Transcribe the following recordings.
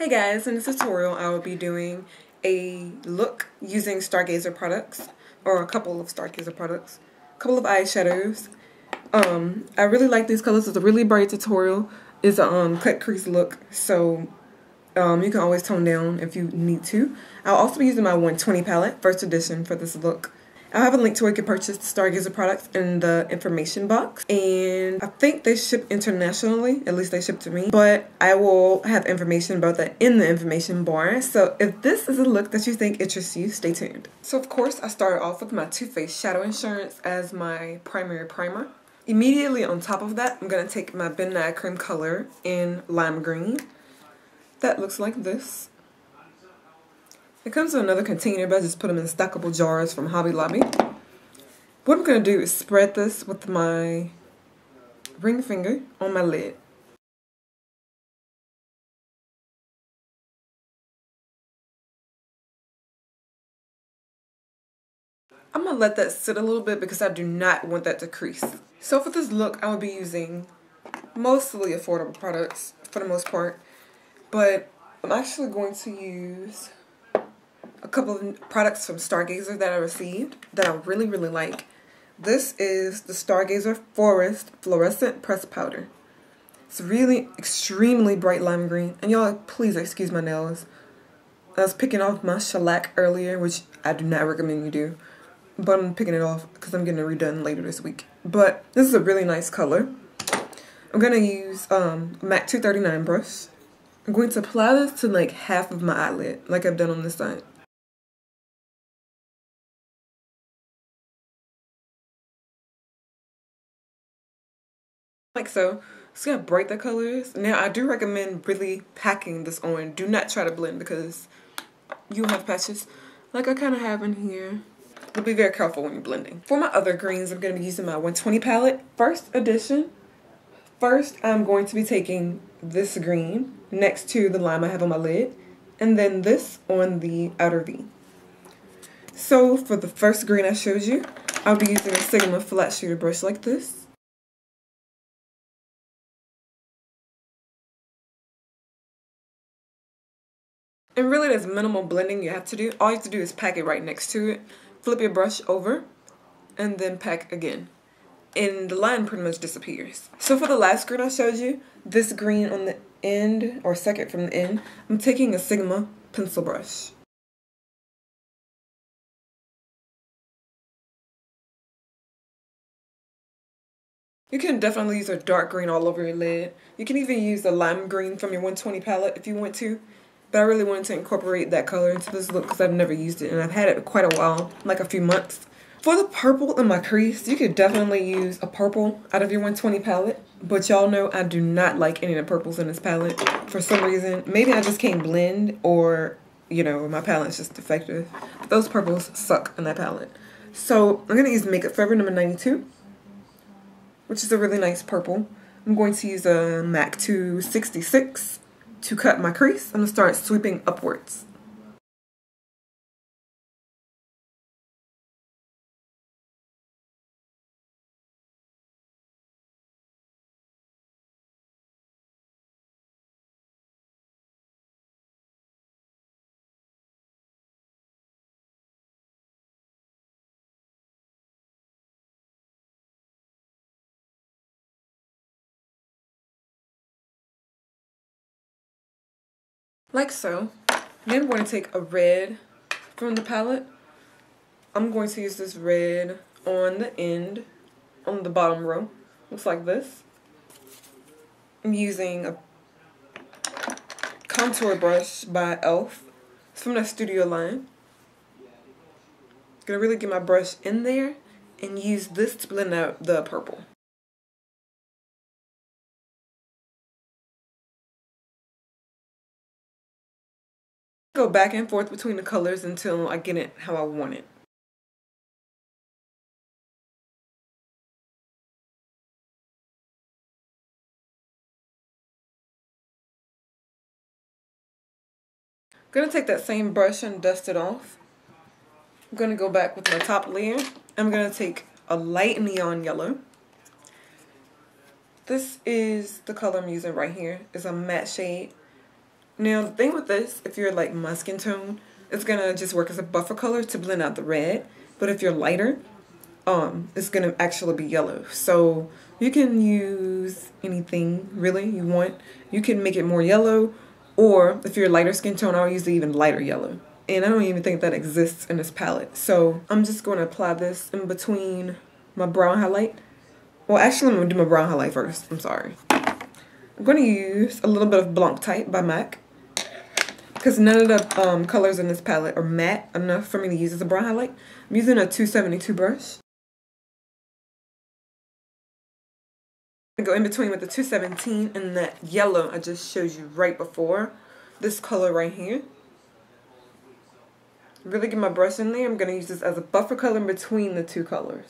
Hey guys, in this tutorial I will be doing a look using Stargazer products, or a couple of Stargazer products, a couple of eyeshadows. I really like these colors. It's a really bright tutorial. It's a cut crease look, so you can always tone down if you need to. I'll also be using my 120 palette, first edition, for this look. I'll have a link to where you can purchase the Stargazer products in the information box. And I think they ship internationally, at least they ship to me. But I will have information about that in the information bar. So if this is a look that you think interests you, stay tuned. So of course, I started off with my Too Faced Shadow Insurance as my primary primer. Immediately on top of that, I'm going to take my Midnight Creme color in lime green. That looks like this. It comes in another container, but I just put them in stackable jars from Hobby Lobby. What I'm going to do is spread this with my ring finger on my lid. I'm going to let that sit a little bit because I do not want that to crease. So for this look, I will be using mostly affordable products for the most part. But I'm actually going to use a couple of products from Stargazer that I received that I really like. This is the Stargazer Florescent Pressed Powder. It's really extremely bright lime green. And y'all, please excuse my nails. I was picking off my shellac earlier, which I do not recommend you do. But I'm picking it off because I'm getting it redone later this week. But this is a really nice color. I'm going to use MAC 239 brush. I'm going to apply this to like half of my eyelid, like I've done on this side. Like so. It's gonna bright the colors. Now I do recommend really packing this on. Do not try to blend because you'll have patches like I kind of have in here. But be very careful when you're blending. For my other greens, I'm gonna be using my 120 palette, first edition. First, I'm going to be taking this green next to the lime I have on my lid, and then this on the outer V. So for the first green I showed you, I'll be using a Sigma flat shooter brush like this. And really there's minimal blending you have to do. All you have to do is pack it right next to it, flip your brush over, and then pack again. And the line pretty much disappears. So for the last green I showed you, this green on the end, or second from the end, I'm taking a Sigma pencil brush. You can definitely use a dark green all over your lid. You can even use the lime green from your 120 palette if you want to. But I really wanted to incorporate that color into this look because I've never used it and I've had it quite a while, like a few months. For the purple in my crease, you could definitely use a purple out of your 120 palette. But y'all know I do not like any of the purples in this palette for some reason. Maybe I just can't blend, or, you know, my palette's just defective. But those purples suck in that palette. So I'm going to use Makeup Forever number 92, which is a really nice purple. I'm going to use a MAC 266 to cut my crease. I'm going to start sweeping upwards. Like so. Then I'm going to take a red from the palette. I'm going to use this red on the end, on the bottom row. Looks like this. I'm using a contour brush by e.l.f. It's from the Studio line. Gonna really get my brush in there and use this to blend out the purple. Go back and forth between the colors until I get it how I want it. I'm gonna take that same brush and dust it off. I'm gonna go back with my top layer. I'm gonna take a light neon yellow. This is the color I'm using right here. It's a matte shade. Now the thing with this, if you're like my skin tone, it's gonna just work as a buffer color to blend out the red. But if you're lighter, it's gonna actually be yellow. So you can use anything really you want. You can make it more yellow, or if you're a lighter skin tone, I'll use the even lighter yellow. And I don't even think that exists in this palette. So I'm just going to apply this in between my brown highlight. Well, actually, I'm going to do my brown highlight first. I'm sorry. I'm going to use a little bit of Blanc type by MAC, because none of the colors in this palette are matte enough for me to use as a brown highlight. I'm using a 272 brush. I'm going to go in between with the 217 and that yellow I just showed you right before. This color right here. Really get my brush in there. I'm going to use this as a buffer color in between the two colors.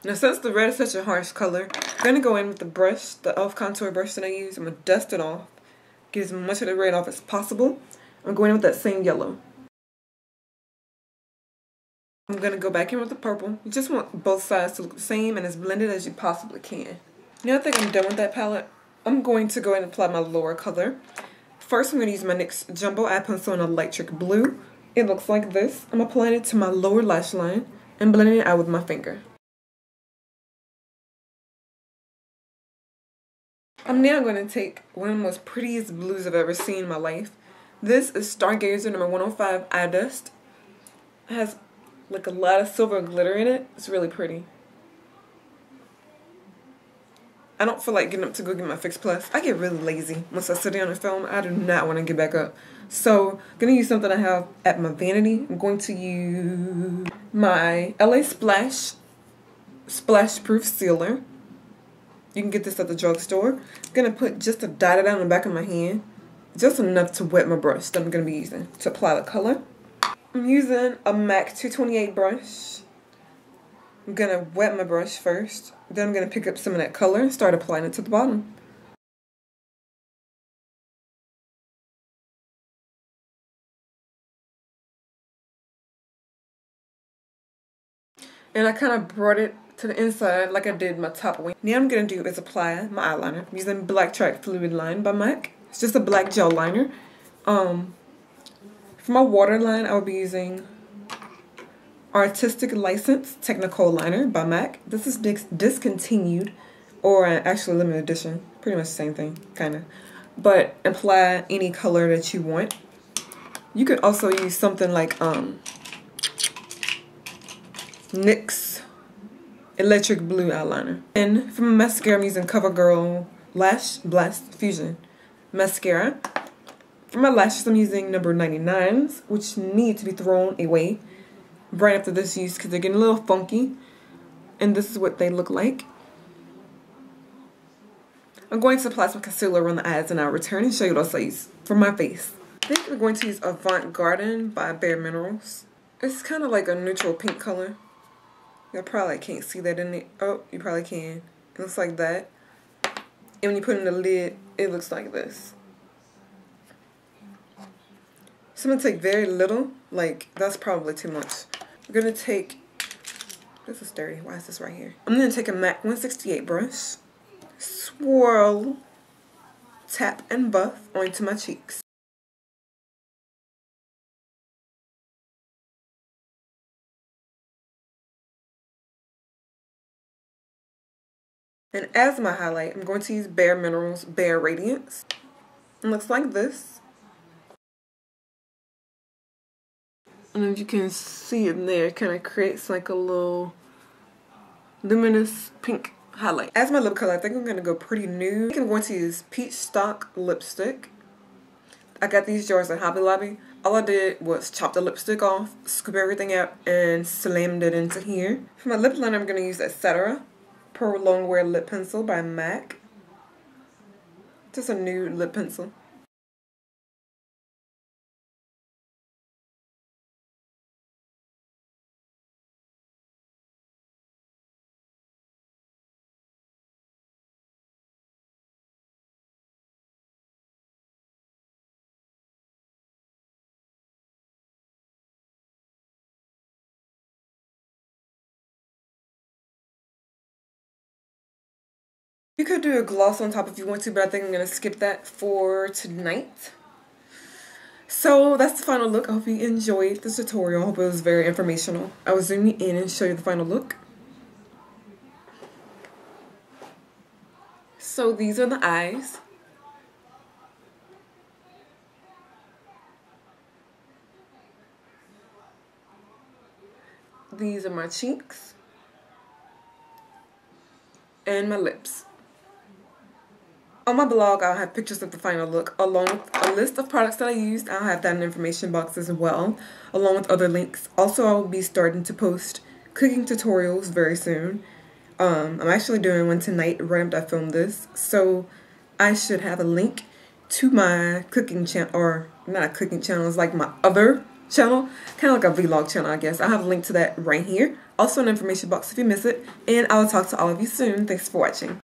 Now since the red is such a harsh color, I'm going to go in with the brush, the e.l.f. contour brush that I use. I'm going to dust it off. Get as much of the red off as possible. I'm going in with that same yellow. I'm going to go back in with the purple. You just want both sides to look the same and as blended as you possibly can. Now I think I'm done with that palette. I'm going to go ahead and apply my lower color. First, I'm going to use my NYX Jumbo Eye Pencil in Electric Blue. It looks like this. I'm applying it to my lower lash line and blending it out with my finger. I'm now going to take one of the most prettiest blues I've ever seen in my life. This is Stargazer number 105 Eye Dust. It has like a lot of silver glitter in it. It's really pretty. I don't feel like getting up to go get my Fix Plus. I get really lazy once I sit down and film. I do not want to get back up. So I'm going to use something I have at my vanity. I'm going to use my LA Splashproof sealer. You can get this at the drugstore. I'm going to put just a dot down the back of my hand. Just enough to wet my brush that I'm going to be using to apply the color. I'm using a MAC 228 brush. I'm going to wet my brush first. Then I'm going to pick up some of that color and start applying it to the bottom. And I kind of brought it to the inside like I did my top wing. Now I'm going to do is apply my eyeliner. I'm using Black Track Fluid Line by MAC. It's just a black gel liner. For my waterline, I will be using Artistic License Technical Liner by MAC. This is discontinued, or actually limited edition. Pretty much the same thing, kind of. But apply any color that you want. You could also use something like NYX Electric Blue eyeliner. And for my mascara, I'm using CoverGirl Lash Blast Fusion mascara. For my lashes, I'm using number 99s, which need to be thrown away right after this use because they're getting a little funky. And this is what they look like. I'm going to apply some concealer around the eyes and I'll return and show you what else I use for my face. I think I'm going to use Avant Garden by Bare Minerals. It's kind of like a neutral pink color. You probably can't see that in it. Oh, you probably can. It looks like that. And when you put it in the lid, it looks like this. So I'm going to take very little. Like, that's probably too much. I'm going to take... This is dirty. Why is this right here? I'm going to take a MAC 168 brush. Swirl. Tap and buff onto my cheeks. And as my highlight, I'm going to use Bare Minerals Bare Radiance. It looks like this. And as you can see in there, it kind of creates like a little luminous pink highlight. As my lip color, I think I'm going to go pretty nude. I think I'm going to use Peach Stock lipstick. I got these jars at Hobby Lobby. All I did was chop the lipstick off, scoop everything out, and slammed it into here. For my lip liner, I'm going to use Etc. Pro Longwear Lip Pencil by MAC. Just a nude lip pencil. You could do a gloss on top if you want to, but I think I'm going to skip that for tonight. So that's the final look. I hope you enjoyed this tutorial. I hope it was very informational. I will zoom you in and show you the final look. So these are the eyes. These are my cheeks. And my lips. On my blog, I'll have pictures of the final look, along with a list of products that I used. I'll have that in the information box as well, along with other links. Also, I will be starting to post cooking tutorials very soon. I'm actually doing one tonight right after I film this, so I should have a link to my cooking channel, or not a cooking channel, it's like my other channel, kind of like a vlog channel, I guess. I'll have a link to that right here, also in the information box if you miss it, and I'll talk to all of you soon. Thanks for watching.